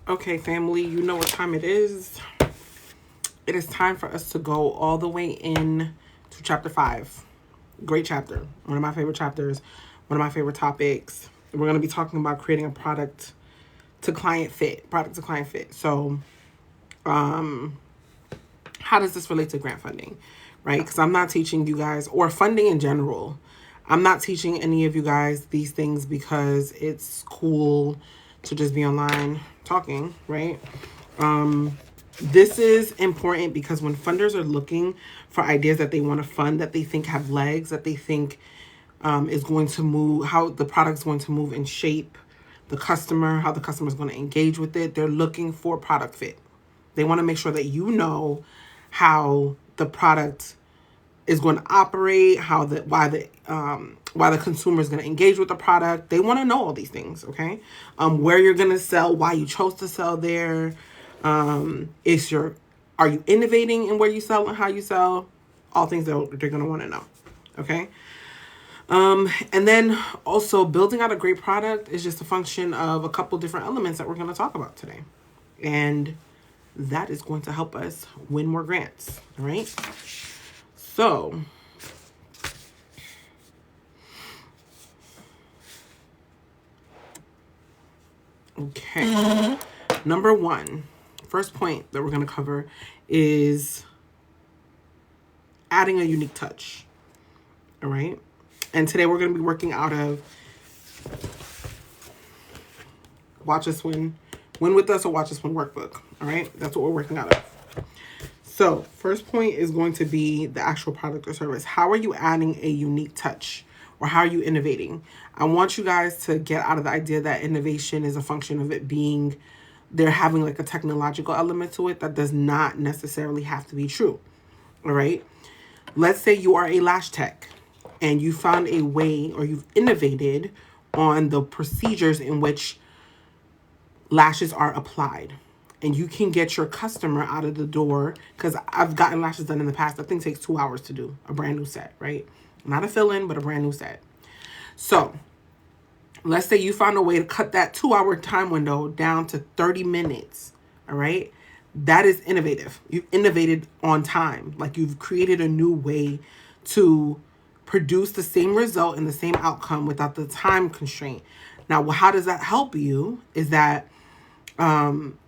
Okay, family, you know what time it is. It is time for us to go all the way in to chapter 5. Great chapter. One of my favorite chapters. One of my favorite topics. We're going to be talking about creating a product to client fit. Product to client fit. So, how does this relate to grant funding? Right? Because I'm not teaching you guys, or funding in general. I'm not teaching any of you guys these things because it's cool to just be online talking, right? This is important because when funders are looking for ideas that they want to fund, that they think have legs, that they think is going to move, how the product's going to move and shape the customer, how the customer is going to engage with it, they're looking for product fit. They want to make sure that you know how the product is going to operate, why the consumer is going to engage with the product. They want to know all these things, okay? Where you're going to sell, why you chose to sell there. Are you innovating in where you sell and how you sell? All things that they're going to want to know, okay? And then also building out a great product is just a function of a couple different elements that we're going to talk about today. And that is going to help us win more grants, all right? So, okay. Number one, first point that we're going to cover is adding a unique touch, all right? And today we're going to be working out of Watch Us Win With Us or Watch Us Win Workbook, all right? That's what we're working out of. So, first point is going to be the actual product or service. How are you adding a unique touch? Or how are you innovating? I want you guys to get out of the idea that innovation is a function of it being, they're having like a technological element to it. That does not necessarily have to be true, all right? Let's say you are a lash tech and you found a way, or you've innovated on the procedures in which lashes are applied. And you can get your customer out of the door, because I've gotten lashes done in the past. That thing takes 2 hours to do, a brand new set, right? Not a fill-in, but a brand new set. So let's say you found a way to cut that 2-hour time window down to 30 minutes, all right? That is innovative. You've innovated on time. Like, you've created a new way to produce the same result and the same outcome without the time constraint. Now, how does that help you is that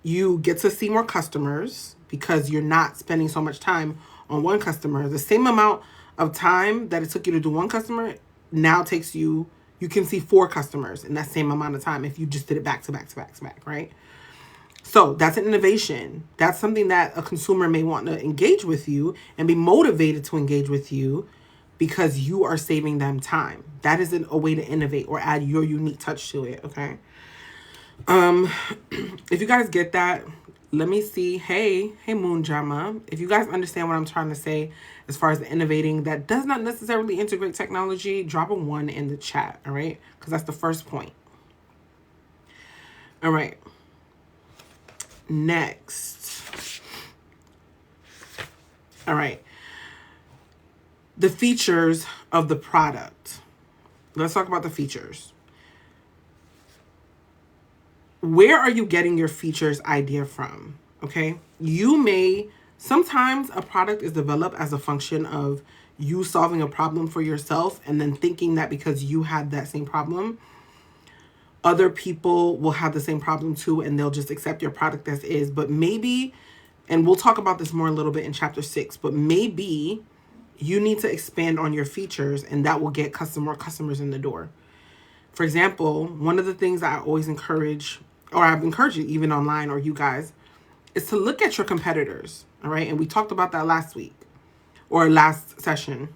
you get to see more customers because you're not spending so much time on one customer. The same amount of time that it took you to do one customer now takes you can see 4 customers in that same amount of time if you just did it back to back to back to back, right? So that's an innovation. That's something that a consumer may want to engage with you and be motivated to engage with you because you are saving them time. That is a way to innovate or add your unique touch to it, okay? If you guys get that, let me see. Hey Moon Jama. If you guys understand what I'm trying to say as far as the innovating that does not necessarily integrate technology, drop a 1 in the chat, all right? Because that's the first point. All right. Next. All right. The features of the product. Let's talk about the features. Where are you getting your features idea from? Okay. Sometimes a product is developed as a function of you solving a problem for yourself and then thinking that because you had that same problem, other people will have the same problem too and they'll just accept your product as is. But maybe, and we'll talk about this more a little bit in chapter 6, but maybe you need to expand on your features and that will get more customers in the door. For example, one of the things that I always encourage, or I've encouraged you even online or you guys, is to look at your competitors, all right? And we talked about that last week or last session.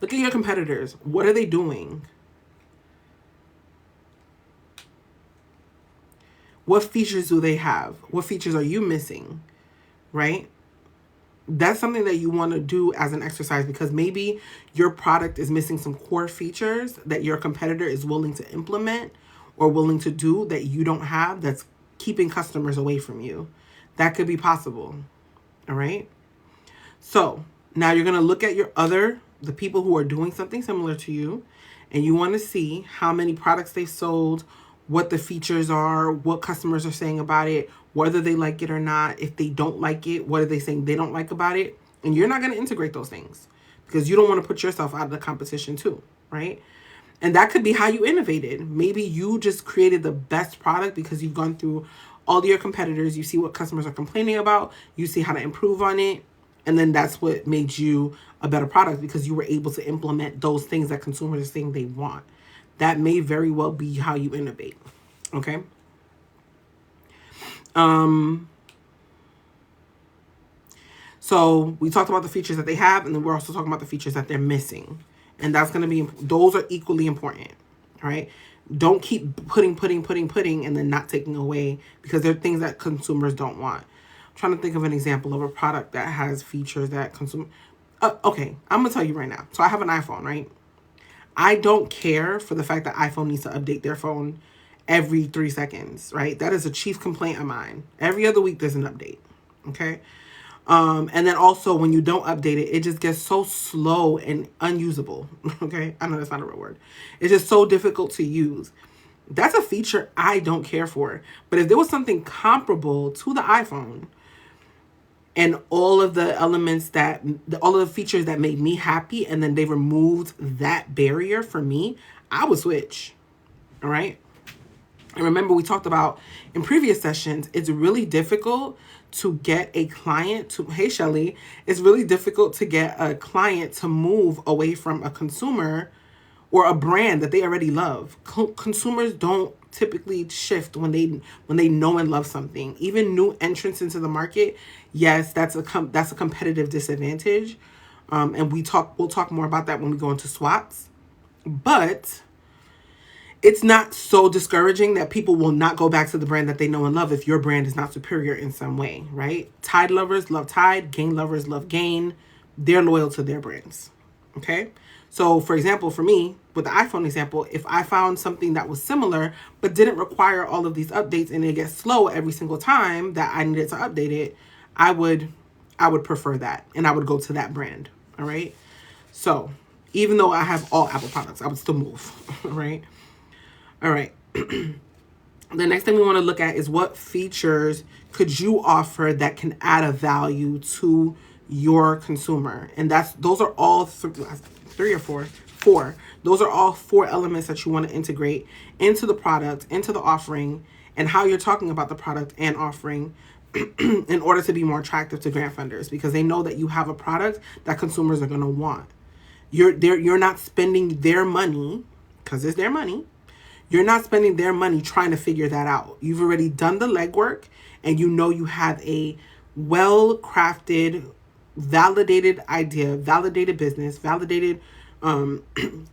Look at your competitors. What are they doing? What features do they have? What features are you missing, right? That's something that you want to do as an exercise because maybe your product is missing some core features that your competitor is willing to implement or willing to do that you don't have, that's keeping customers away from you. That could be possible. All right. So now you're going to look at the people who are doing something similar to you, and you want to see how many products they sold, what the features are, what customers are saying about it, whether they like it or not. If they don't like it, what are they saying they don't like about it? And you're not going to integrate those things because you don't want to put yourself out of the competition too, right? And that could be how you innovated. Maybe you just created the best product because you've gone through all your competitors. You see what customers are complaining about. You see how to improve on it. And then that's what made you a better product because you were able to implement those things that consumers are saying they want. That may very well be how you innovate. Okay. So we talked about the features that they have, and then we're also talking about the features that they're missing. And that's going to be, those are equally important, right? Don't keep putting, and then not taking away because there are things that consumers don't want. I'm trying to think of an example of a product that has features that okay, I'm going to tell you right now. So I have an iPhone, right? I don't care for the fact that iPhone needs to update their phone every 3 seconds, right? That is a chief complaint of mine. Every other week there's an update, okay? And then also when you don't update it, it just gets so slow and unusable, okay? I know that's not a real word. It's just so difficult to use. That's a feature I don't care for. But if there was something comparable to the iPhone and all of the elements all of the features that made me happy, and then they removed that barrier for me, I would switch, all right? And remember, we talked about in previous sessions, it's really difficult to get a client to, hey, Shelly, it's really difficult to get a client to move away from a consumer or a brand that they already love. Consumers don't typically shift when they know and love something. Even new entrants into the market, yes, that's a competitive disadvantage. And we'll talk more about that when we go into SWOTs. But it's not so discouraging that people will not go back to the brand that they know and love if your brand is not superior in some way, right? Tide lovers love Tide. Gain lovers love Gain. They're loyal to their brands, okay? So, for example, for me, with the iPhone example, if I found something that was similar but didn't require all of these updates and it gets slow every single time that I needed to update it, I would prefer that, and I would go to that brand, all right? So, even though I have all Apple products, I would still move, right? All right. The next thing we want to look at is what features could you offer that can add a value to your consumer? And those are all three or four. Those are all 4 elements that you want to integrate into the product, into the offering, and how you're talking about the product and offering in order to be more attractive to grant funders, because they know that you have a product that consumers are going to want. You're not spending their money because it's their money. You're not spending their money trying to figure that out. You've already done the legwork, and you know you have a well-crafted, validated idea, validated business, validated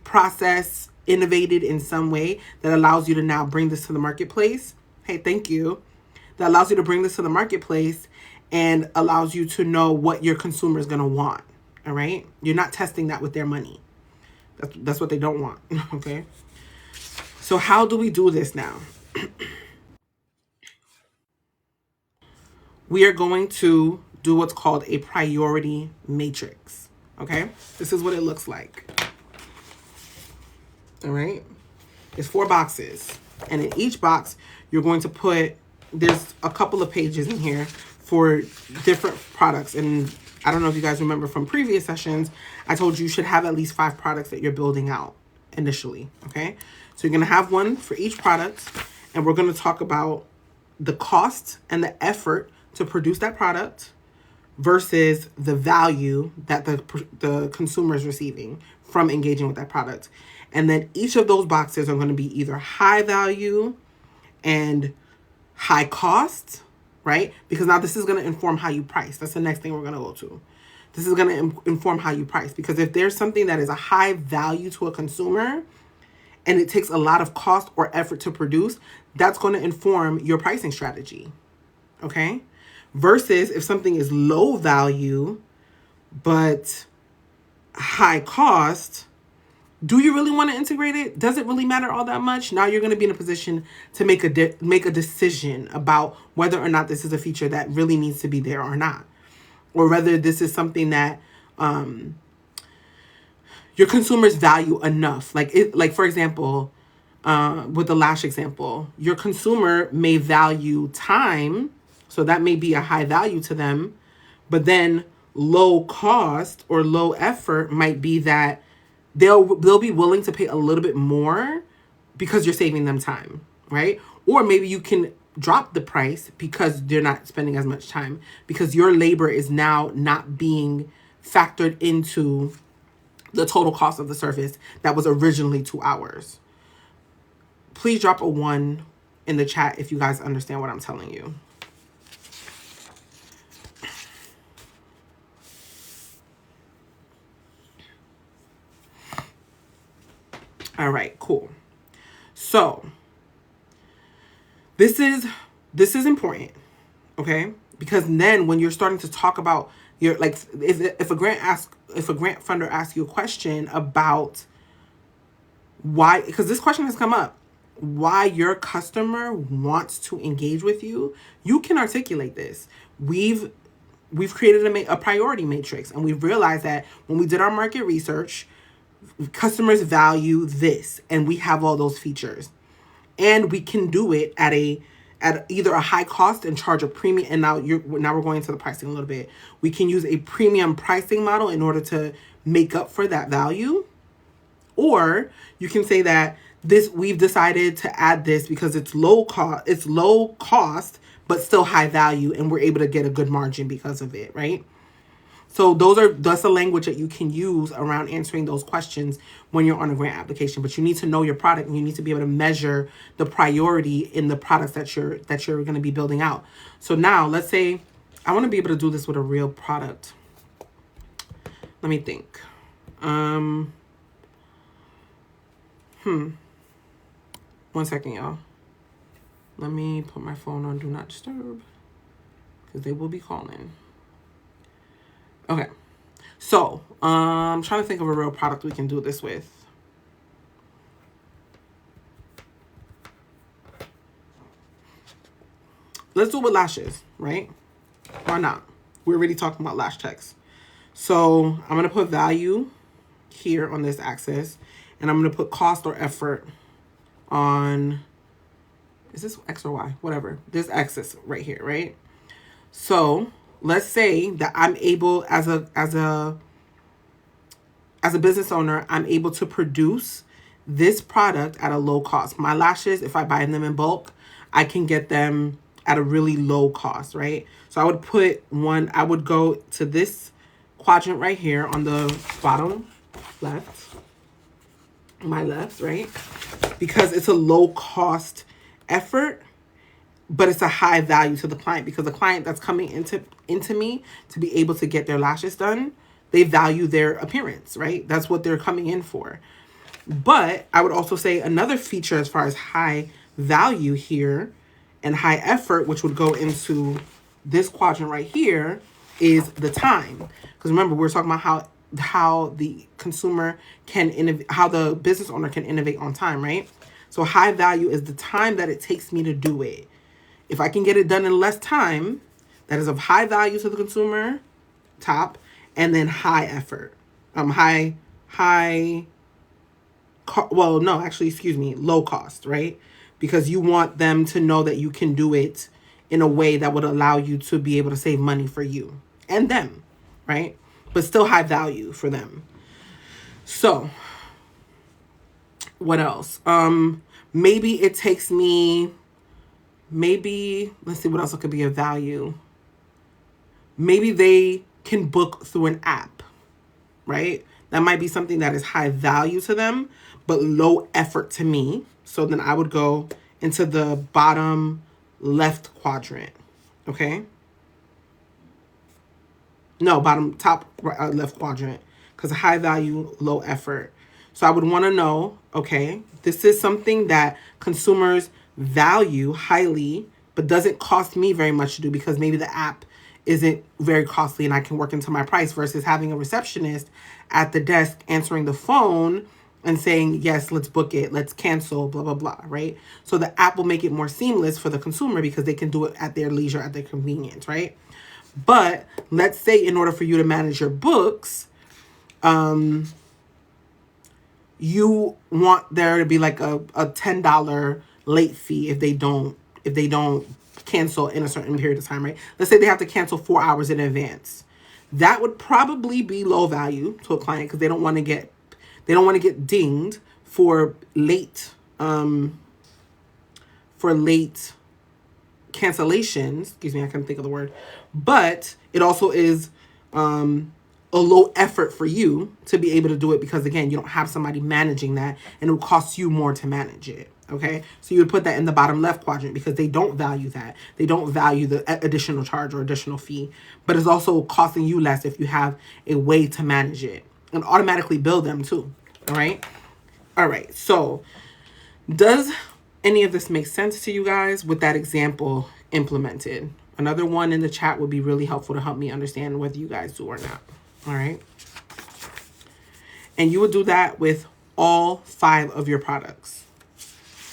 process, innovated in some way that allows you to now bring this to the marketplace. Hey, thank you. That allows you to bring this to the marketplace and allows you to know what your consumer is going to want. All right? You're not testing that with their money. That's what they don't want. Okay? So how do we do this now? We are going to do what's called a priority matrix. Okay? This is what it looks like. All right? It's 4 boxes. And in each box, you're going to there's a couple of pages in here for different products. And I don't know if you guys remember from previous sessions, I told you should have at least 5 products that you're building out initially. Okay? So you're going to have one for each product, and we're going to talk about the cost and the effort to produce that product versus the value that the consumer is receiving from engaging with that product. And then each of those boxes are going to be either high value and high cost, right? Because now this is going to inform how you price. That's the next thing we're going to go to. This is going to inform how you price, because if there's something that is a high value to a consumer and it takes a lot of cost or effort to produce, that's going to inform your pricing strategy, okay? Versus if something is low value but high cost, do you really want to integrate it? Does it really matter all that much? Now you're going to be in a position to make a decision about whether or not this is a feature that really needs to be there or not, or whether this is something that your consumers value enough. Like for example, with the lash example, your consumer may value time, so that may be a high value to them, but then low cost or low effort might be that they'll be willing to pay a little bit more because you're saving them time, right? Or maybe you can drop the price because they're not spending as much time, because your labor is now not being factored into the total cost of the service that was originally 2 hours. Please drop a 1 in the chat if you guys understand what I'm telling you. All right, cool. So this is important, okay? Because then when you're starting to talk about your, like, if a grant funder asks you a question about why, because this question has come up, why your customer wants to engage with you, you can articulate this. We've created a priority matrix, and we've realized that when we did our market research, customers value this, and we have all those features, and we can do it at either a high cost and charge a premium. And now we're going into the pricing a little bit. We can use a premium pricing model in order to make up for that value. Or you can say that we've decided to add this because it's low cost, but still high value, and we're able to get a good margin because of it, right? So that's the language that you can use around answering those questions when you're on a grant application. But you need to know your product, and you need to be able to measure the priority in the products that you're going to be building out. So now let's say I want to be able to do this with a real product. Let me think. 1 second, y'all. Let me put my phone on Do Not Disturb, because they will be calling. Okay. So, I'm trying to think of a real product we can do this with. Let's do it with lashes, right? Why not? We're already talking about lash techs. So, I'm going to put value here on this axis, and I'm going to put cost or effort on, is this X or Y? Whatever. This axis right here, right? So let's say that I'm able, as a business owner, I'm able to produce this product at a low cost. My lashes, if I buy them in bulk, I can get them at a really low cost, right? So I would go to this quadrant right here on the bottom left, my left, right? Because it's a low cost effort, but it's a high value to the client, because the client that's coming into me to be able to get their lashes done, they value their appearance, right? That's what they're coming in for. But I would also say another feature as far as high value here and high effort, which would go into this quadrant right here, is the time. Because remember, we're talking about how the consumer can innovate, how the business owner can innovate on time, right? So high value is the time that it takes me to do it. If I can get it done in less time, that is of high value to the consumer, top, and then high effort, low cost, right? Because you want them to know that you can do it in a way that would allow you to be able to save money for you and them, right? But still high value for them. So what else? Maybe it takes me, let's see what else it could be of value. Maybe they can book through an app, right? That might be something that is high value to them, but low effort to me. So then I would go into the bottom left quadrant, okay? No, top left quadrant, because high value, low effort. So I would want to know, okay, this is something that consumers value highly, but doesn't cost me very much to do, because maybe the app isn't very costly and I can work into my price, versus having a receptionist at the desk answering the phone and saying, yes, let's book it, let's cancel, blah, blah, blah, right? So the app will make it more seamless for the consumer because they can do it at their leisure, at their convenience, right? But let's say in order for you to manage your books, you want there to be like a $10 late fee if they don't cancel in a certain period of time, right? Let's say they have to cancel 4 hours in advance. That would probably be low value to a client because they don't want to get dinged for late cancellations. Excuse me, I couldn't think of the word. But it also is a low effort for you to be able to do it because, again, you don't have somebody managing that and it will cost you more to manage it. Okay, so you would put that in the bottom left quadrant because they don't value that. They don't value the additional charge or additional fee, but it's also costing you less if you have a way to manage it and automatically bill them too. All right. All right. So does any of this make sense to you guys with that example implemented? Another one in the chat would be really helpful to help me understand whether you guys do or not. All right. And you would do that with all 5 of your products.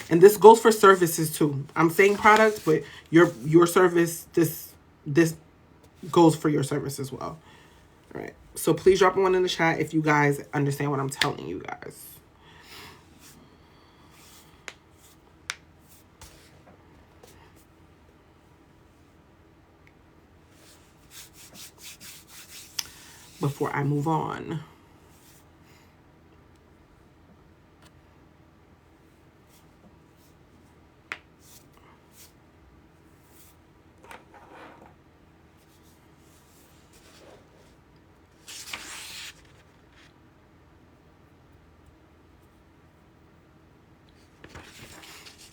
And this goes for services too. I'm saying products, but your service, this goes for your service as well. All right. So please drop one in the chat if you guys understand what I'm telling you guys. Before I move on.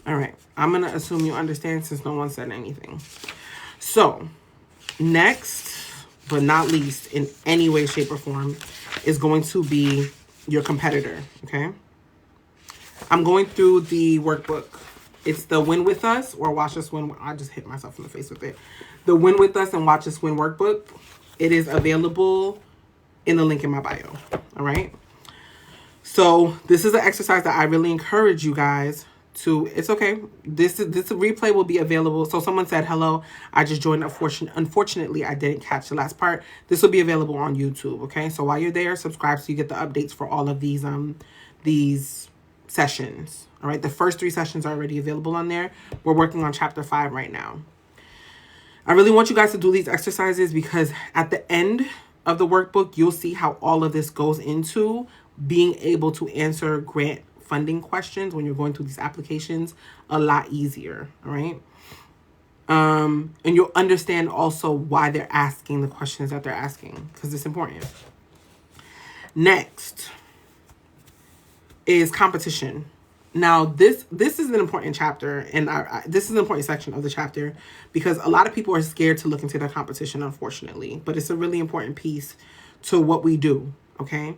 All right, I'm going to assume you understand since no one said anything. So, next, but not least, in any way, shape, or form, is going to be your competitor, okay? I'm going through the workbook. It's the Win With Us or Watch Us Win. I just hit myself in the face with it. The Win With Us and Watch Us Win workbook. It is available in the link in my bio, all right? So, this is an exercise that I really encourage you guys to, it's okay. This replay will be available. So someone said, hello, I just joined. Unfortunately, I didn't catch the last part. This will be available on YouTube. Okay. So while you're there, subscribe so you get the updates for all of these sessions. All right. The first 3 sessions are already available on there. We're working on chapter 5 right now. I really want you guys to do these exercises because at the end of the workbook, you'll see how all of this goes into being able to answer grant funding questions when you're going through these applications a lot easier. All right. And you'll understand also why they're asking the questions that they're asking because it's important. Next is competition. Now, this is an important chapter, and this is an important section of the chapter because a lot of people are scared to look into their competition, unfortunately. But it's a really important piece to what we do, okay?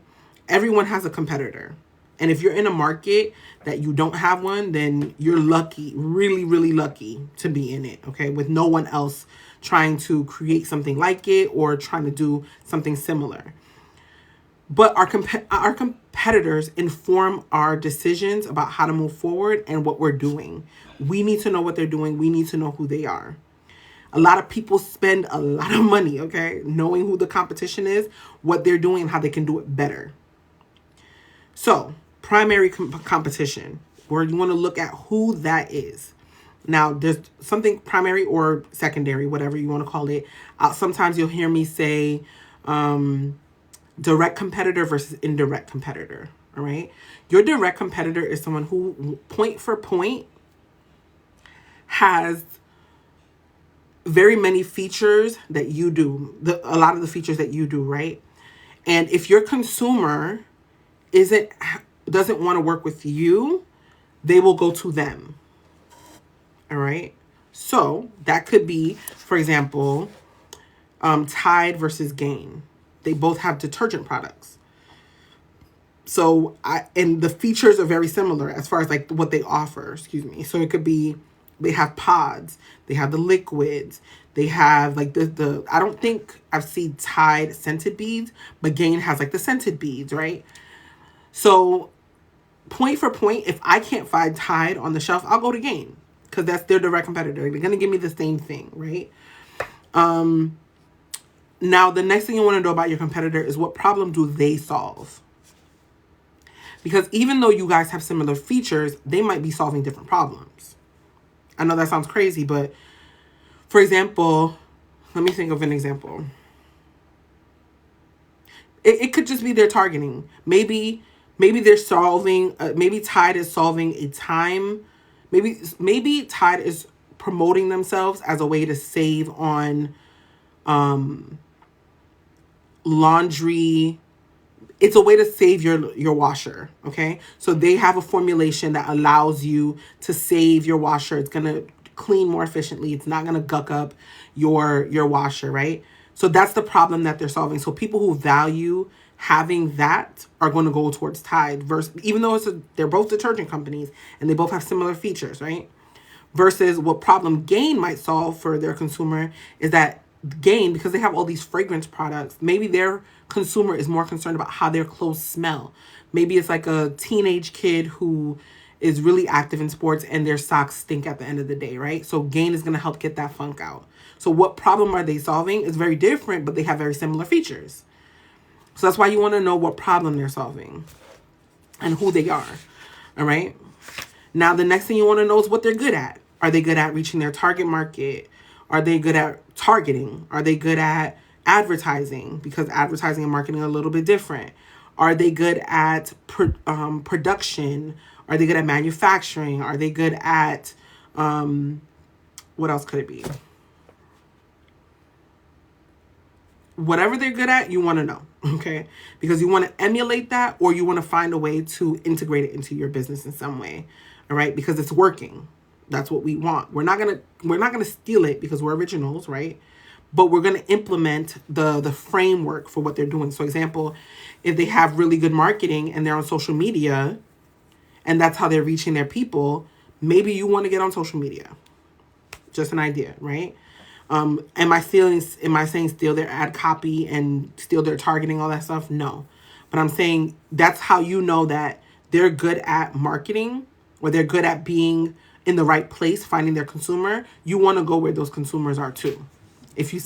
Everyone has a competitor. And if you're in a market that you don't have one, then you're lucky, really, really lucky to be in it, okay? With no one else trying to create something like it or trying to do something similar. But our competitors inform our decisions about how to move forward and what we're doing. We need to know what they're doing. We need to know who they are. A lot of people spend a lot of money, okay, knowing who the competition is, what they're doing, and how they can do it better. So, primary competition, where you want to look at who that is. Now, there's something primary or secondary, whatever you want to call it. Sometimes you'll hear me say direct competitor versus indirect competitor, all right? Your direct competitor is someone who, point for point, has very many features that you do, a lot of the features that you do, right? And if your consumer doesn't want to work with you, they will go to them. All right. So that could be, for example, Tide versus Gain. They both have detergent products. So and the features are very similar as far as like what they offer, excuse me. So it could be, they have pods, they have the liquids, they have like I don't think I've seen Tide scented beads, but Gain has like the scented beads, right? So point for point, if I can't find Tide on the shelf, I'll go to Gain because that's their direct competitor. They're going to give me the same thing, right? Now, the next thing you want to know about your competitor is what problem do they solve? Because even though you guys have similar features, they might be solving different problems. I know that sounds crazy, but for example, let me think of an example. It could just be their targeting. Maybe they're solving, maybe Tide is solving a time. Maybe Tide is promoting themselves as a way to save on laundry. It's a way to save your washer, okay? So they have a formulation that allows you to save your washer. It's going to clean more efficiently. It's not going to guck up your washer, right? So that's the problem that they're solving. So people who value having that are going to go towards Tide, versus, even though they're both detergent companies and they both have similar features, right? Versus what problem Gain might solve for their consumer is that Gain, because they have all these fragrance products, maybe their consumer is more concerned about how their clothes smell. Maybe it's like a teenage kid who is really active in sports and their socks stink at the end of the day, right? So Gain is going to help get that funk out. So what problem are they solving? It's very different, but they have very similar features. So that's why you want to know what problem they're solving and who they are. All right. Now, the next thing you want to know is what they're good at. Are they good at reaching their target market? Are they good at targeting? Are they good at advertising? Because advertising and marketing are a little bit different. Are they good at production? Are they good at manufacturing? Are they good at, what else could it be? Whatever they're good at, you want to know, okay? Because you want to emulate that, or you want to find a way to integrate it into your business in some way, all right? Because it's working. That's what we want. We're not gonna steal it because we're originals, right? But we're gonna implement the framework for what they're doing. So, example, if they have really good marketing and they're on social media, and that's how they're reaching their people, maybe you want to get on social media. Just an idea, right? Am I saying steal their ad copy and steal their targeting, all that stuff? No. But I'm saying that's how you know that they're good at marketing, or they're good at being in the right place, finding their consumer. You want to go where those consumers are too. If you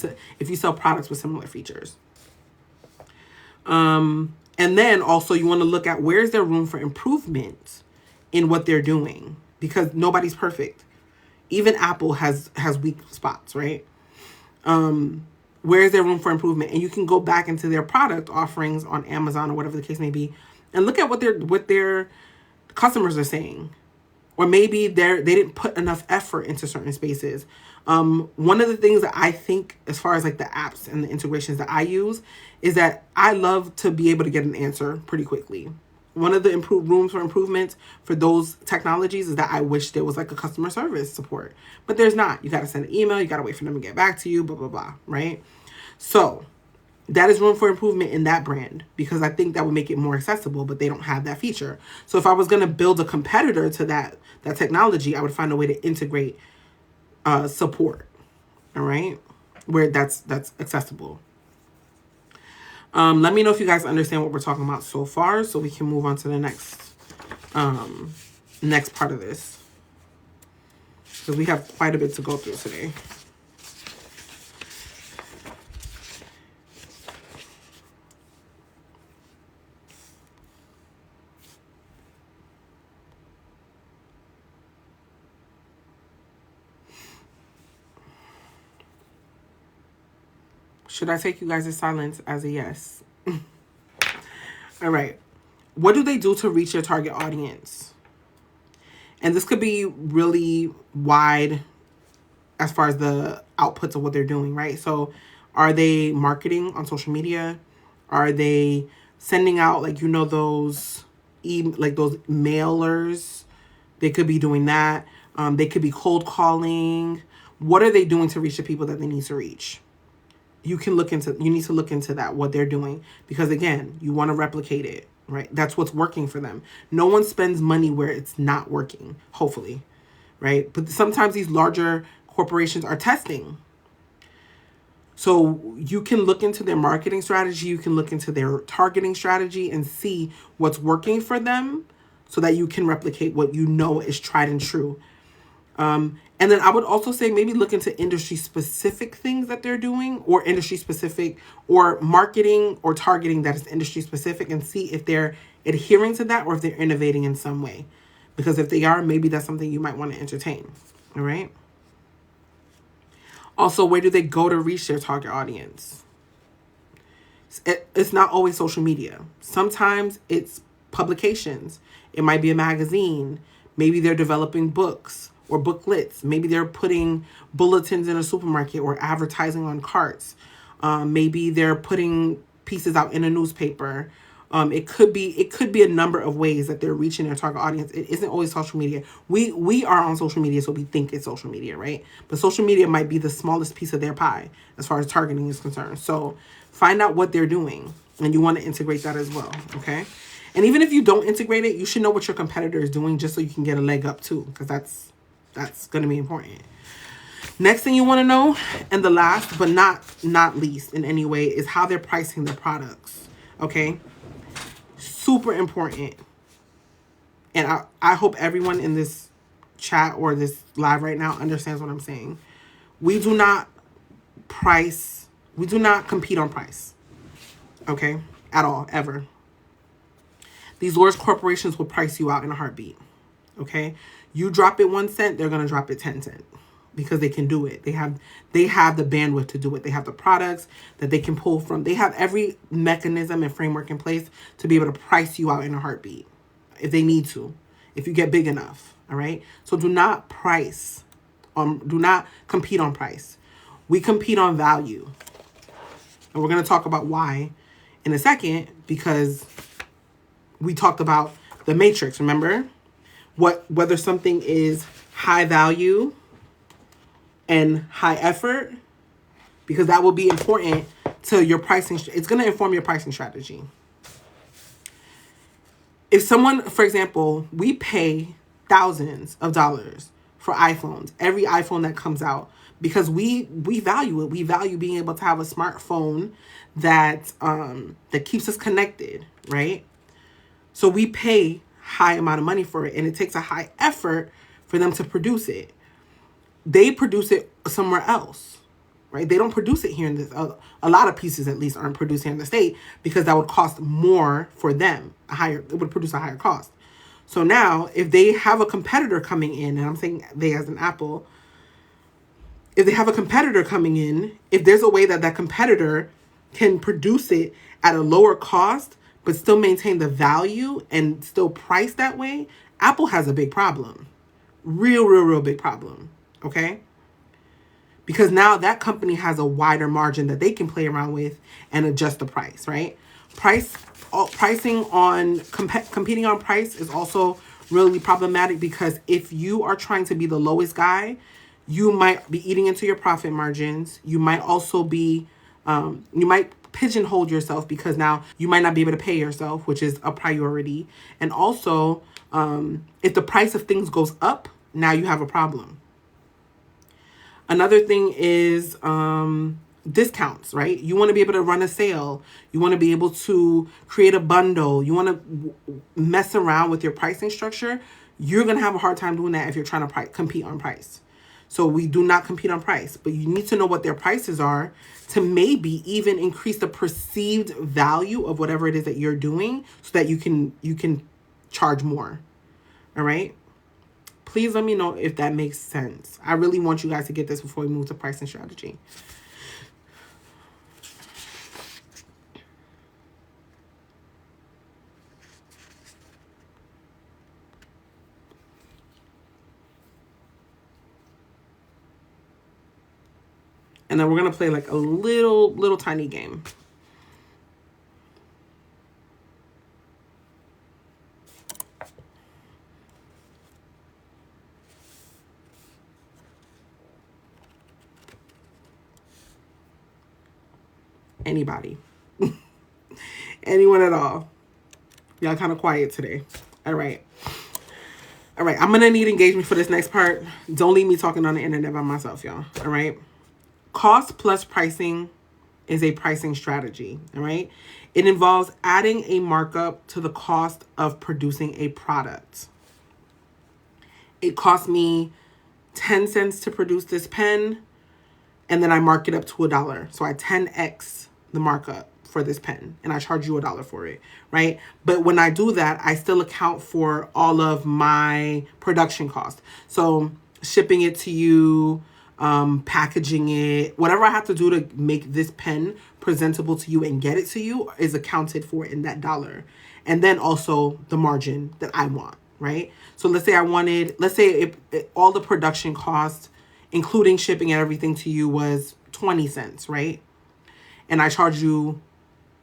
sell products with similar features. And then also you want to look at where's there room for improvement in what they're doing, because nobody's perfect. Even Apple has weak spots, right? Where is there room for improvement? And you can go back into their product offerings on Amazon or whatever the case may be, and look at what their customers are saying. Or maybe they didn't put enough effort into certain spaces. One of the things that I think, as far as like the apps and the integrations that I use, is that I love to be able to get an answer pretty quickly. One of the rooms for improvement for those technologies is that I wish there was like a customer service support, but there's not. You got to send an email. You got to wait for them to get back to you, blah, blah, blah, right? So that is room for improvement in that brand, because I think that would make it more accessible, but they don't have that feature. So if I was going to build a competitor to that technology, I would find a way to integrate support, all right, where that's accessible. Let me know if you guys understand what we're talking about so far, so we can move on to the next part of this, because we have quite a bit to go through today. Should I take you guys' silence as a yes? All right. What do they do to reach your target audience? And this could be really wide as far as the outputs of what they're doing, right? So are they marketing on social media? Are they sending out, like, those those mailers? They could be doing that. They could be cold calling. What are they doing to reach the people that they need to reach? You need to look into that, what they're doing, because again, you want to replicate it, right? That's what's working for them. No one spends money where it's not working, hopefully, right? But sometimes these larger corporations are testing. So you can look into their marketing strategy, you can look into their targeting strategy and see what's working for them, so that you can replicate what you know is tried and true. And then I would also say maybe look into industry-specific things that they're doing, or industry-specific, or marketing or targeting that is industry-specific, and see if they're adhering to that or if they're innovating in some way. Because if they are, maybe that's something you might want to entertain. All right. Also, where do they go to reach their target audience? It's not always social media. Sometimes it's publications. It might be a magazine. Maybe they're developing books or booklets. Maybe they're putting bulletins in a supermarket or advertising on carts. Maybe they're putting pieces out in a newspaper. It could be a number of ways that they're reaching their target audience. It isn't always social media. We are on social media, so we think it's social media, right? But social media might be the smallest piece of their pie as far as targeting is concerned. So find out what they're doing, and you want to integrate that as well, okay? And even if you don't integrate it, you should know what your competitor is doing just so you can get a leg up too, because that's going to be important. Next thing you want to know, and the last but not least in any way, is how they're pricing their products, okay? Super important. And I hope everyone in this chat or this live right now understands what I'm saying. We do not compete on price, okay? At all, ever. These large corporations will price you out in a heartbeat, okay? You drop it 1 cent, they're going to drop it 10 cents because they can do it. They have the bandwidth to do it. They have the products that they can pull from. They have every mechanism and framework in place to be able to price you out in a heartbeat if they need to, if you get big enough, all right? So do not compete on price. We compete on value. And we're going to talk about why in a second, because we talked about the matrix, remember? Whether something is high value and high effort, because that will be important to your pricing. It's going to inform your pricing strategy. If someone, for example, we pay thousands of dollars for iPhones, every iPhone that comes out, because we value it. We value being able to have a smartphone that keeps us connected, right? So we pay high amount of money for it, and it takes a high effort for them to produce it. They produce it somewhere else, right? They don't produce it here in this. A lot of pieces, at least, aren't produced here in the state because that would cost more for them. It would produce a higher cost. So now, if they have a competitor coming in, and I'm saying they as an Apple, if they have a competitor coming in, if there's a way that that competitor can produce it at a lower cost, but still maintain the value and still price that way, Apple has a big problem. Real big problem. Okay? Because now that company has a wider margin that they can play around with and adjust the price, right? Competing on price is also really problematic, because if you are trying to be the lowest guy, you might be eating into your profit margins. You might also be, you might pigeonhole yourself, because now you might not be able to pay yourself, which is a priority. And also, if the price of things goes up, now you have a problem. Another thing is discounts, right? You want to be able to run a sale. You want to be able to create a bundle. You want to mess around with your pricing structure. You're going to have a hard time doing that if you're trying to compete on price. So we do not compete on price, but you need to know what their prices are to maybe even increase the perceived value of whatever it is that you're doing, so that you can charge more. All right? Please let me know if that makes sense. I really want you guys to get this before we move to pricing strategy. And then we're going to play like a little tiny game. Anybody. Anyone at all. Y'all kind of quiet today. All right. I'm going to need engagement for this next part. Don't leave me talking on the internet by myself, y'all. All right. Cost plus pricing is a pricing strategy. All right. It involves adding a markup to the cost of producing a product. It cost me 10 cents to produce this pen, and then I mark it up to $1. So I 10x the markup for this pen and I charge you $1 for it, right? But when I do that, I still account for all of my production costs. So shipping it to you, packaging it, whatever I have to do to make this pen presentable to you and get it to you is accounted for in that $1. And then also the margin that I want, right? So let's say all the production cost, including shipping and everything to you, was 20 cents, right? And I charge you,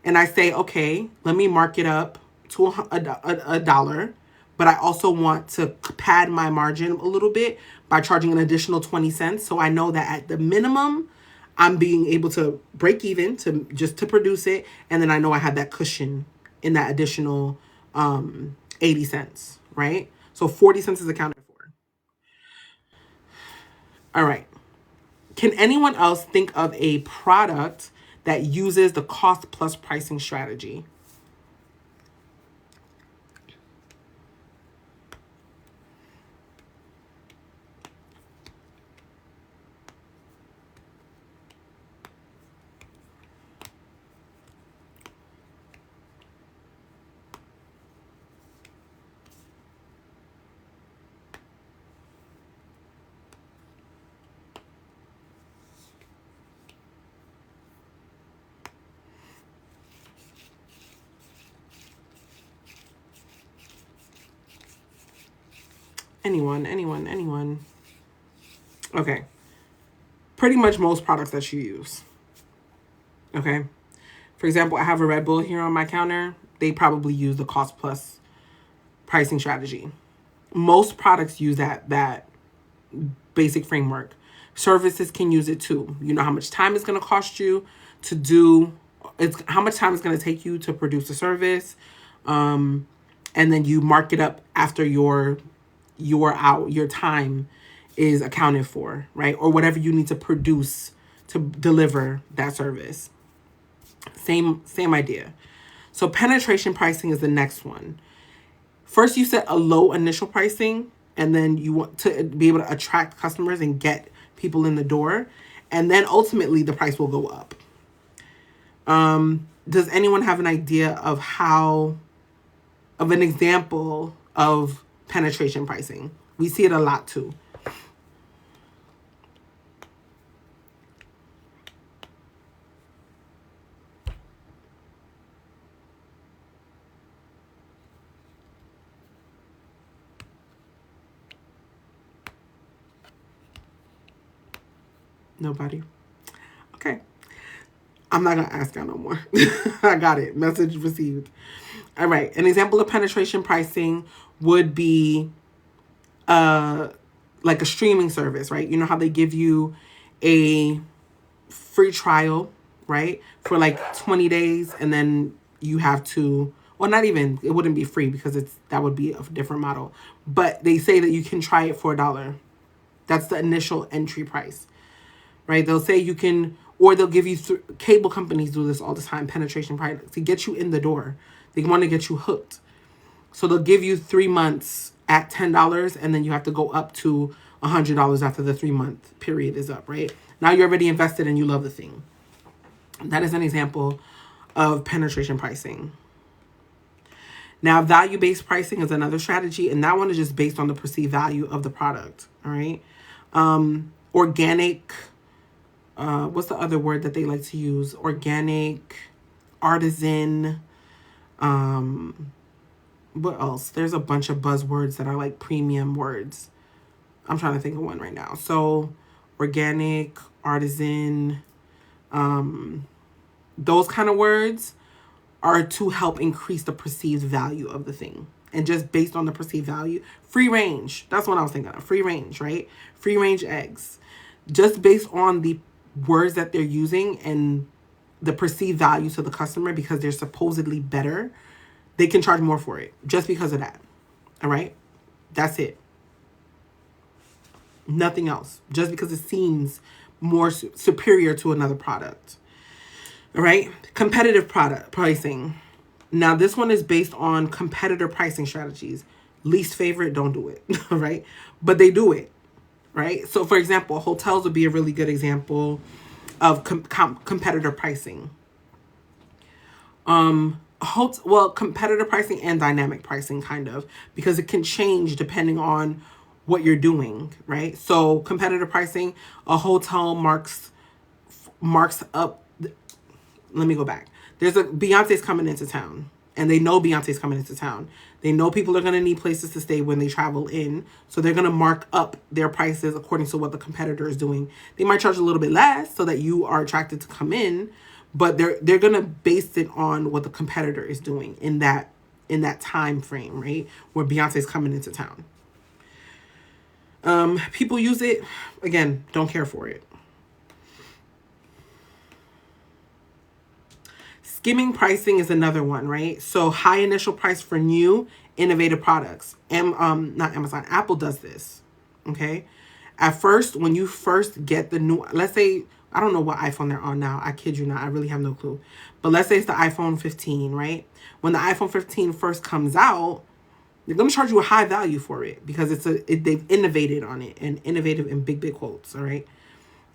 and I say, okay, let me mark it up to a dollar, but I also want to pad my margin a little bit by charging an additional 20 cents. So I know that at the minimum, I'm being able to break even to produce it. And then I know I have that cushion in that additional 80 cents, right? So 40 cents is accounted for. All right. Can anyone else think of a product that uses the cost plus pricing strategy? Anyone? Okay. Pretty much most products that you use. Okay. For example, I have a Red Bull here on my counter. They probably use the cost plus pricing strategy. Most products use that basic framework. Services can use it too. You know how much time it's going to cost you to do, it's how much time it's going to take you to produce a service. And then you mark it up after your time is accounted for, right? Or whatever you need to produce to deliver that service. Same idea. So penetration pricing is the next one. First, you set a low initial pricing, and then you want to be able to attract customers and get people in the door. And then ultimately the price will go up. Does anyone have an idea of an example of penetration pricing? We see it a lot too. Nobody? Okay. I'm not going to ask y'all no more. I got it. Message received. All right. An example of penetration pricing would be like a streaming service, right? You know how they give you a free trial, right? For like 20 days, and then you have to, well, not even, it wouldn't be free because that would be a different model. But they say that you can try it for $1. That's the initial entry price, right? They'll say you can, or they'll give you, cable companies do this all the time, penetration price, to get you in the door. They want to get you hooked. So they'll give you 3 months at $10, and then you have to go up to $100 after the 3-month period is up, right? Now you're already invested and you love the thing. That is an example of penetration pricing. Now, value-based pricing is another strategy, and that one is just based on the perceived value of the product, all right? Organic, what's the other word that they like to use? Organic, artisan, what else? There's a bunch of buzzwords that are like premium words. I'm trying to think of one right now. So organic, artisan, those kind of words are to help increase the perceived value of the thing. And just based on the perceived value, free range. That's what I was thinking of. Free range, right? Free range eggs. Just based on the words that they're using and the perceived value to the customer, because they're supposedly better, they can charge more for it just because of that. All right? That's it. Nothing else. Just because it seems more superior to another product. All right? Competitive product pricing. Now, this one is based on competitor pricing strategies. Least favorite, don't do it. All right? But they do it. Right? So, for example, hotels would be a really good example of competitor pricing. Competitor pricing and dynamic pricing, kind of, because it can change depending on what you're doing, right? So competitor pricing, a hotel marks up. Let me go back. Beyonce's coming into town, and they know Beyonce's coming into town. They know people are going to need places to stay when they travel in, so they're going to mark up their prices according to what the competitor is doing. They might charge a little bit less so that you are attracted to come in, but they're going to base it on what the competitor is doing in that time frame, right? Where Beyonce's coming into town. People use it, again, don't care for it. Skimming pricing is another one, right? So high initial price for new innovative products. Not Amazon, Apple does this, okay? At first, when you first get the new, let's say, I don't know what iPhone they're on now. I kid you not. I really have no clue. But let's say it's the iPhone 15, right? When the iPhone 15 first comes out, they're going to charge you a high value for it because they've innovated on it, and innovative in big quotes, all right?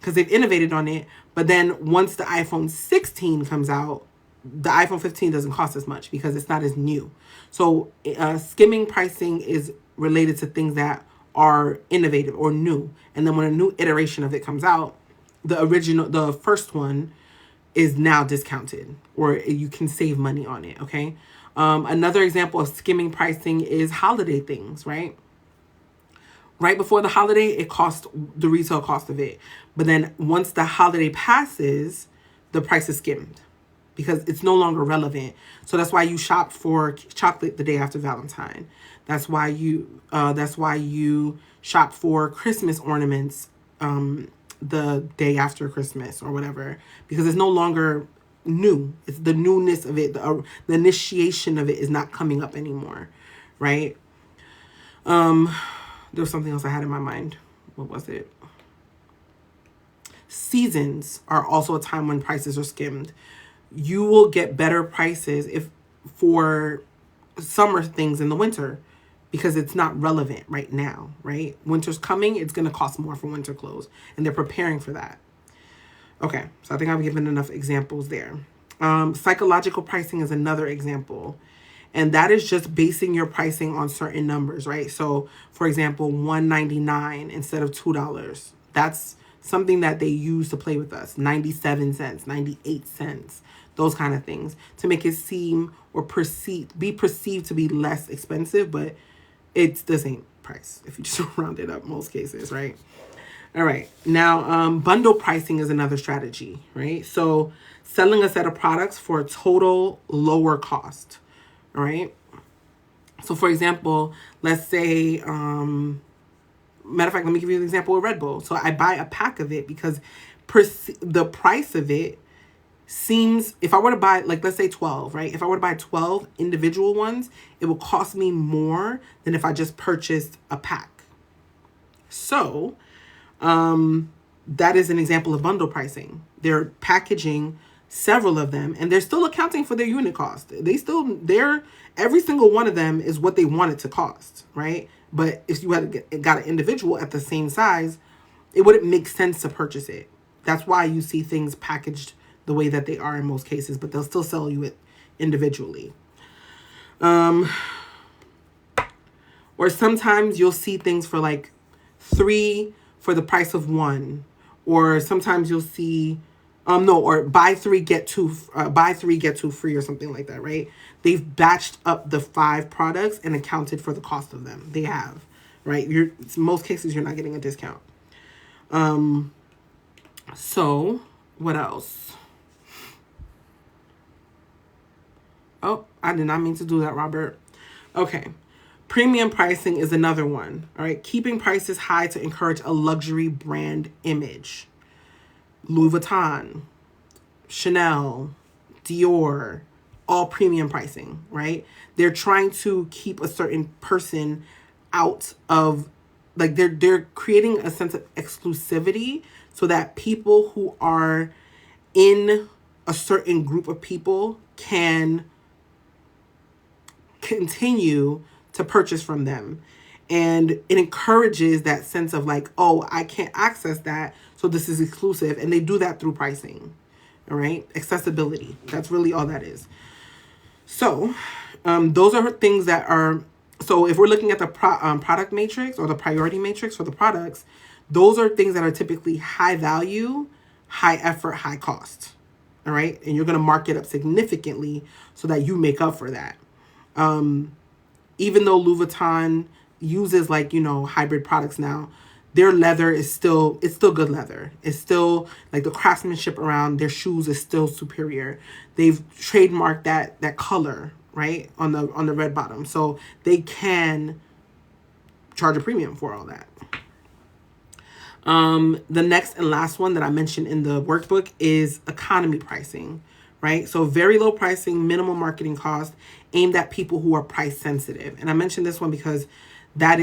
Because they've innovated on it. But then once the iPhone 16 comes out, the iPhone 15 doesn't cost as much because it's not as new. So skimming pricing is related to things that are innovative or new. And then when a new iteration of it comes out, the first one is now discounted, or you can save money on it, okay? Another example of skimming pricing is holiday things, right? Right before the holiday, it costs the retail cost of it. But then once the holiday passes, the price is skimmed because it's no longer relevant. So that's why you shop for chocolate the day after Valentine. That's why you shop for Christmas ornaments the day after Christmas or whatever, because it's no longer new. It's the newness of it. The initiation of it is not coming up anymore, right? There was something else I had in my mind. What was it? Seasons are also a time when prices are skimmed. You will get better prices for summer things in the winter because it's not relevant right now, right? Winter's coming, it's going to cost more for winter clothes, and they're preparing for that. Okay, so I think I've given enough examples there. Psychological pricing is another example. And that is just basing your pricing on certain numbers, right? So, for example, $1.99 instead of $2. That's something that they use to play with us. 97 cents, 98 cents, those kind of things, to make it seem or be perceived to be less expensive, but it's the same price if you just round it up most cases, right? All right. Now, bundle pricing is another strategy, right? So selling a set of products for a total lower cost, all right? So for example, let's say, matter of fact, let me give you an example with Red Bull. So I buy a pack of it because the price of it seems, if I were to buy, like, let's say 12, right? If I were to buy 12 individual ones, it will cost me more than if I just purchased a pack. So, that is an example of bundle pricing. They're packaging several of them, and they're still accounting for their unit cost. Every single one of them is what they want it to cost, right? But if you had got an individual at the same size, it wouldn't make sense to purchase it. That's why you see things packaged the way that they are in most cases, but they'll still sell you it individually. Or sometimes you'll see things for like 3 for the price of 1. Or sometimes you'll see, or buy 3 get 2 free or something like that, right? They've batched up the 5 products and accounted for the cost of them. They have, right? In most cases, you're not getting a discount. So what else? Oh, I did not mean to do that, Robert. Okay. Premium pricing is another one. All right. Keeping prices high to encourage a luxury brand image. Louis Vuitton, Chanel, Dior, all premium pricing, right? They're trying to keep a certain person out of, like, they're creating a sense of exclusivity so that people who are in a certain group of people can continue to purchase from them. And it encourages that sense of like, oh, I can't access that, so this is exclusive. And they do that through pricing. All right. Accessibility. That's really all that is. So those are things that are, so if we're looking at the product matrix or the priority matrix for the products, those are things that are typically high value, high effort, high cost. All right. And you're going to mark it up significantly so that you make up for that. Even though Louis Vuitton uses like, hybrid products now, their leather is still, it's still good leather. It's still like the craftsmanship around their shoes is still superior. They've trademarked that color, right, on the red bottom. So they can charge a premium for all that. The next and last one that I mentioned in the workbook is economy pricing, right? So very low pricing, minimal marketing cost, aimed at people who are price sensitive. And I mentioned this one because that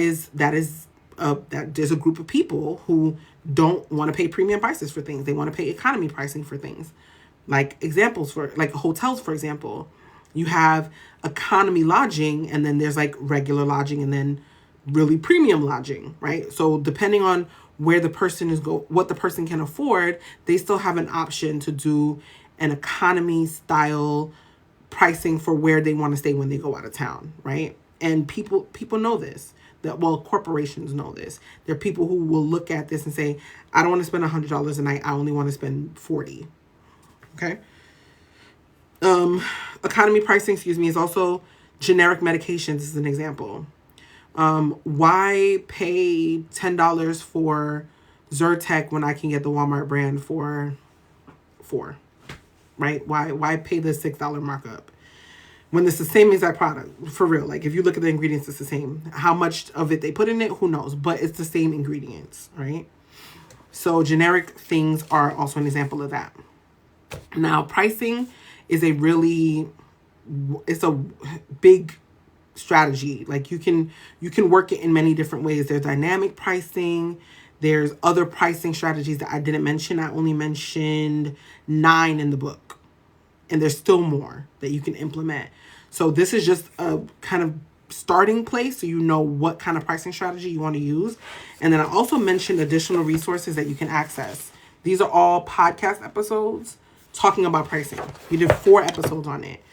there's a group of people who don't want to pay premium prices for things. They want to pay economy pricing for things. Like examples for like hotels, for example, you have economy lodging, and then there's like regular lodging, and then really premium lodging, right? So depending on where the person is what the person can afford, they still have an option to do an economy style pricing for where they want to stay when they go out of town, right? And people know this. That, well, corporations know this. There are people who will look at this and say, I don't want to spend $100 a night. I only want to spend 40. Okay. Economy pricing, is also generic medications as an example. Why pay $10 for Zyrtec when I can get the Walmart brand for $4, right? Why pay the $6 markup when it's the same exact product? For real, like if you look at the ingredients, it's the same. How much of it they put in it, who knows? But it's the same ingredients, right? So generic things are also an example of that. Now, pricing is it's a big strategy. Like you can work it in many different ways. There's dynamic pricing. There's other pricing strategies that I didn't mention. I only mentioned 9 in the book. And there's still more that you can implement. So this is just a kind of starting place so you know what kind of pricing strategy you want to use. And then I also mentioned additional resources that you can access. These are all podcast episodes talking about pricing. We did 4 episodes on it.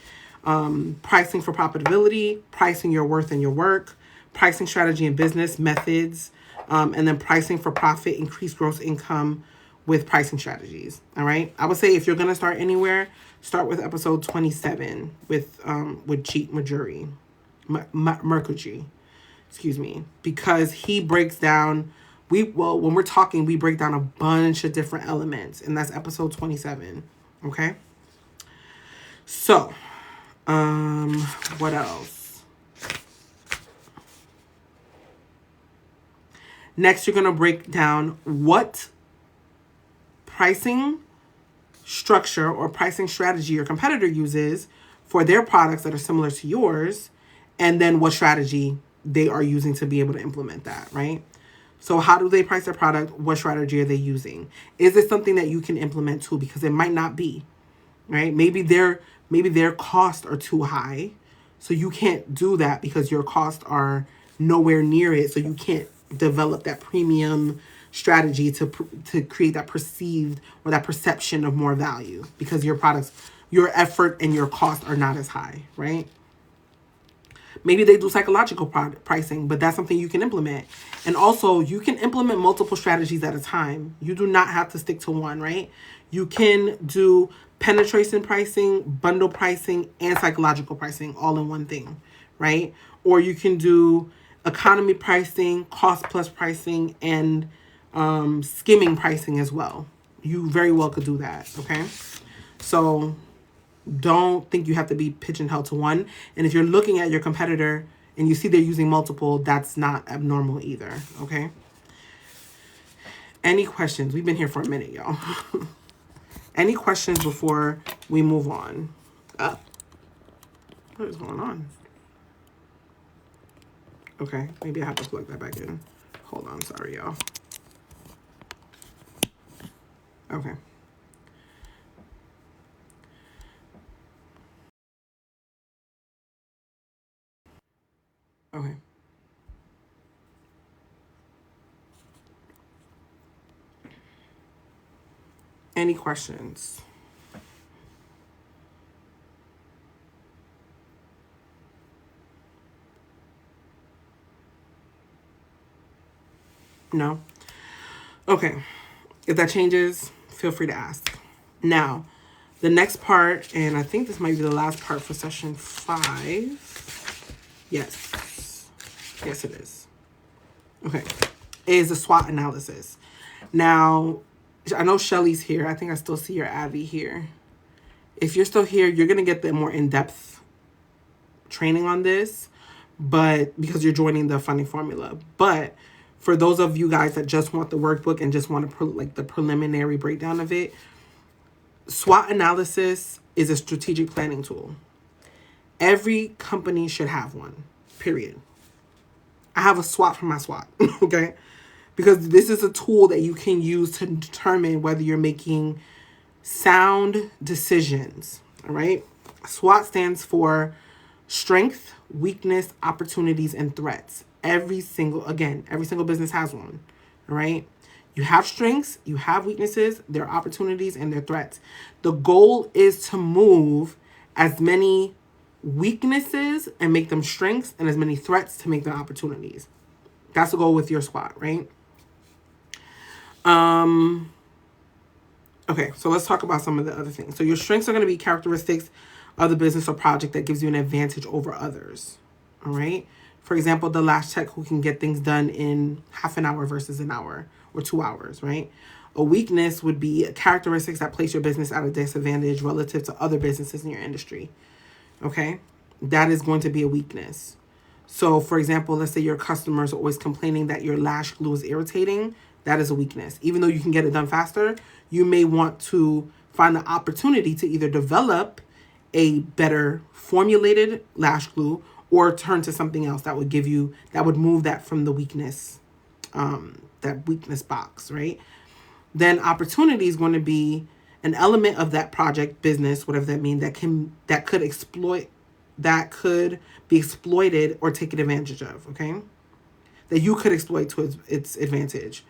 Pricing for profitability, pricing your worth and your work, pricing strategy and business methods, and then pricing for profit, increased gross income with pricing strategies. All right. I would say if you're going to start anywhere, start with episode 27 with Cheat Majuri, Mercury, because he breaks down, when we're talking, we break down a bunch of different elements, and that's episode 27. Okay. So, what else? Next, you're going to break down what pricing structure or pricing strategy your competitor uses for their products that are similar to yours, and then what strategy they are using to be able to implement that, right? So how do they price their product? What strategy are they using? Is it something that you can implement too? Because it might not be, right? Maybe their costs are too high, so you can't do that because your costs are nowhere near it, so you can't develop that premium strategy to create that perceived or that perception of more value because your products, your effort and your cost are not as high, right? Maybe they do psychological pricing, but that's something you can implement. And also, you can implement multiple strategies at a time. You do not have to stick to one, right? You can do penetration pricing, bundle pricing, and psychological pricing all in one thing, right? Or you can do economy pricing, cost plus pricing, and skimming pricing as well. You very well could do that, okay? So don't think you have to be pigeonholed to one. And if you're looking at your competitor and you see they're using multiple, that's not abnormal either, okay? Any questions? We've been here for a minute, y'all. Any questions before we move on? What is going on? Okay, maybe I have to plug that back in. Hold on, sorry, y'all. Okay. Okay. Any questions? No? Okay. If that changes, feel free to ask. Now, the next part, and I think this might be the last part for session 5. Yes. Yes, it is. Okay. Is the SWOT analysis. Now, I know Shelly's here. I think I still see your Abby here. If you're still here, you're going to get the more in-depth training on this, but because you're joining the funding formula. But for those of you guys that just want the workbook and just want to the preliminary breakdown of it, SWOT analysis is a strategic planning tool. Every company should have one, period. I have a SWOT for my SWOT, okay? Because this is a tool that you can use to determine whether you're making sound decisions, all right? SWOT stands for strength, weakness, opportunities, and threats. Every single business has one, all right? You have strengths, you have weaknesses, there are opportunities, and there are threats. The goal is to move as many weaknesses and make them strengths and as many threats to make them opportunities. That's the goal with your SWOT, right? Okay, so let's talk about some of the other things. So your strengths are going to be characteristics of the business or project that gives you an advantage over others, all right? For example, the last tech who can get things done in half an hour versus an hour or 2 hours, right? A weakness would be characteristics that place your business at a disadvantage relative to other businesses in your industry, okay? That is going to be a weakness. So, for example, let's say your customers are always complaining that your lash glue is irritating. That is a weakness. Even though you can get it done faster, you may want to find the opportunity to either develop a better formulated lash glue or turn to something else that would move that from the weakness, that weakness box, right? Then opportunity is going to be an element of that project, business, whatever that means, that could be exploited or taken advantage of, okay? That you could exploit to its advantage.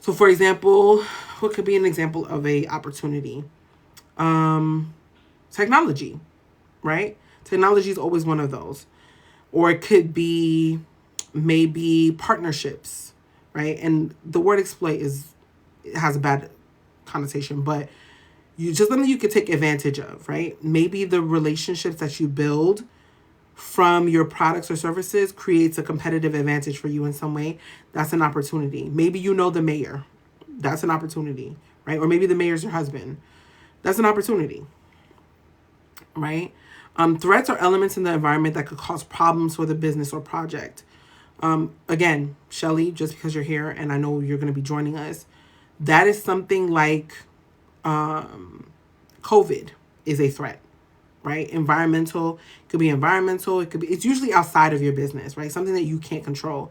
So, for example, what could be an example of a opportunity? Technology, right? Technology is always one of those. Or it could be maybe partnerships, right? And the word exploit has a bad connotation, but something you could take advantage of, right? Maybe the relationships that you build from your products or services creates a competitive advantage for you in some way. That's an opportunity. Maybe you know the mayor. That's an opportunity, right? Or maybe the mayor's your husband. That's an opportunity, right? Threats are elements in the environment that could cause problems for the business or project. Again, Shelly, just because you're here and I know you're going to be joining us, that is something like COVID is a threat, right? Environmental, it could be environmental. It's usually outside of your business, right? Something that you can't control,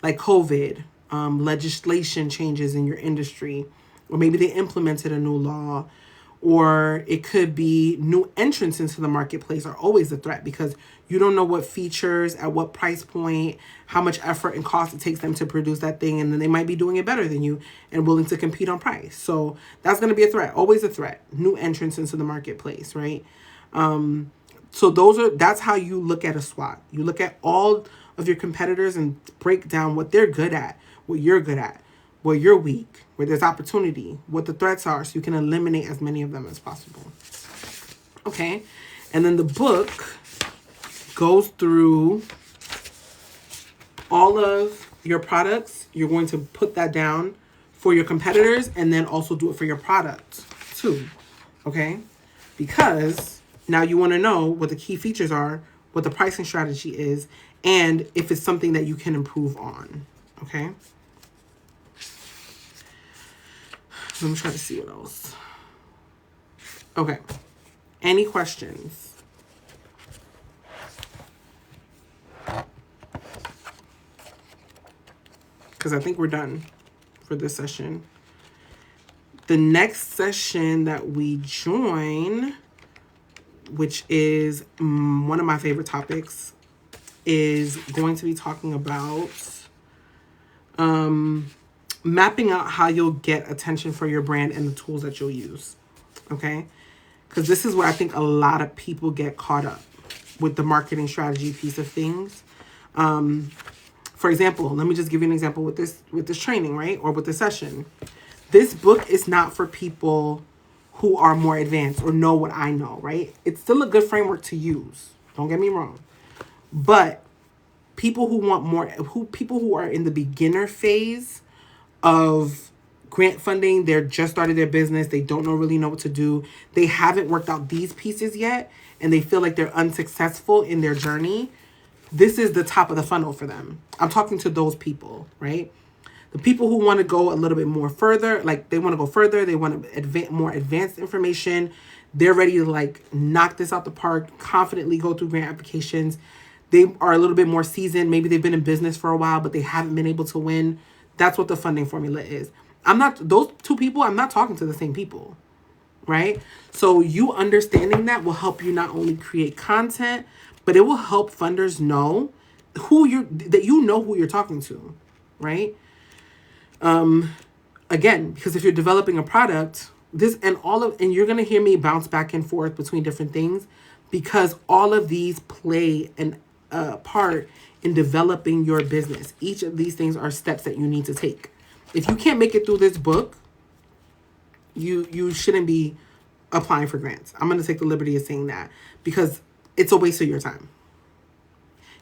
like COVID, legislation changes in your industry, or maybe they implemented a new law, or it could be new entrants into the marketplace are always a threat because you don't know what features, at what price point, how much effort and cost it takes them to produce that thing. And then they might be doing it better than you and willing to compete on price. So that's going to be a threat, always a threat, new entrants into the marketplace, right? So that's how you look at a SWOT. You look at all of your competitors and break down what they're good at, what you're good at, where you're weak, where there's opportunity, what the threats are, so you can eliminate as many of them as possible. Okay? And then the book goes through all of your products. You're going to put that down for your competitors and then also do it for your product too. Okay? Because now you want to know what the key features are, what the pricing strategy is, and if it's something that you can improve on. Okay? Let me try to see what else. Okay. Any questions? Because I think we're done for this session. The next session that we join, which is one of my favorite topics, is going to be talking about mapping out how you'll get attention for your brand and the tools that you'll use, okay? Because this is where I think a lot of people get caught up with the marketing strategy piece of things. For example, let me just give you an example with this training, right? Or with this session. This book is not for people who are more advanced or know what I know, right? It's still a good framework to use. Don't get me wrong. But people who want more, people who are in the beginner phase of grant funding, they're just started their business, they don't really know what to do, they haven't worked out these pieces yet, and they feel like they're unsuccessful in their journey, this is the top of the funnel for them. I'm talking to those people, right? The people who want to go a little bit more further, like they want to go further, they want to more advanced information, they're ready to like knock this out the park, confidently go through grant applications. They are a little bit more seasoned. Maybe they've been in business for a while, but they haven't been able to win. That's what the funding formula is. Those two people, I'm not talking to the same people, right? So you understanding that will help you not only create content, but it will help funders know who you're talking to, right? Again, because if you're developing a product, and you're going to hear me bounce back and forth between different things because all of these play a part in developing your business. Each of these things are steps that you need to take. If you can't make it through this book, you shouldn't be applying for grants. I'm going to take the liberty of saying that because it's a waste of your time.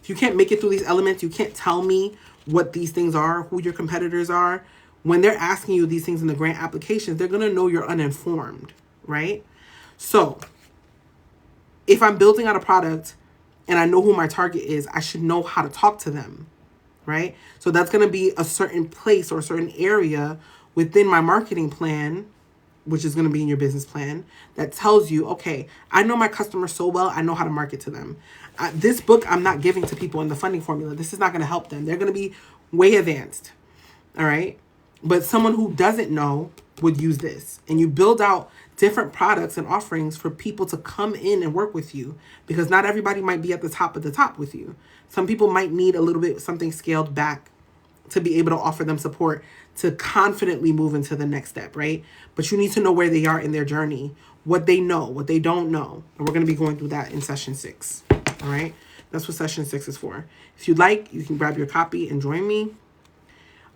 If you can't make it through these elements, you can't tell me what these things are, who your competitors are. When they're asking you these things in the grant applications, they're going to know you're uninformed, right? So if I'm building out a product and I know who my target is, I should know how to talk to them, right? So that's going to be a certain place or a certain area within my marketing plan, which is going to be in your business plan, that tells you, okay, I know my customers so well, I know how to market to them. This book I'm not giving to people in the funding formula. This is not going to help them. They're going to be way advanced, all right? But someone who doesn't know would use this. And you build out different products and offerings for people to come in and work with you, because not everybody might be at the top of the top with you. Some people might need a little bit something scaled back to be able to offer them support to confidently move into the next step, right? But you need to know where they are in their journey, what they know, what they don't know. And we're going to be going through that in session 6, all right? That's what session 6 is for. If you'd like, you can grab your copy and join me.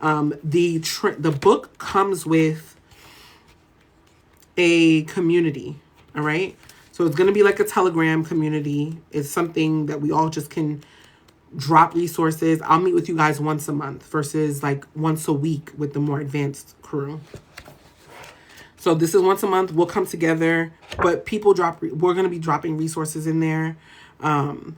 The book comes with a community, all right? So it's going to be like a Telegram community. It's something that we all just can drop resources. I'll meet with you guys once a month versus like once a week with the more advanced crew. So this is once a month. We'll come together, but we're going to be dropping resources in there,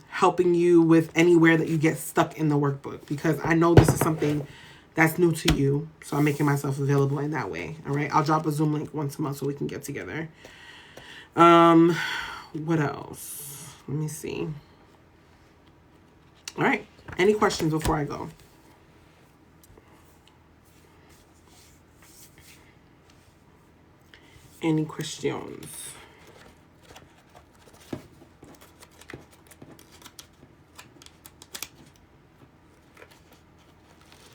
helping you with anywhere that you get stuck in the workbook, because I know this is something that's new to you. So I'm making myself available in that way. All right. I'll drop a Zoom link once a month so we can get together. What else? Let me see. All right. Any questions before I go? Any questions?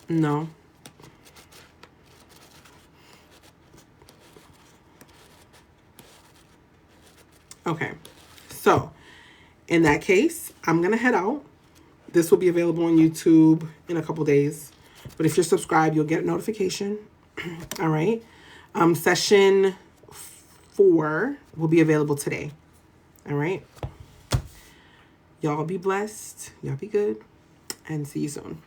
No. Okay. So in that case, I'm going to head out. This will be available on YouTube in a couple days. But if you're subscribed, you'll get a notification. All right. Session 4 will be available today. All right. Y'all be blessed. Y'all be good. And see you soon.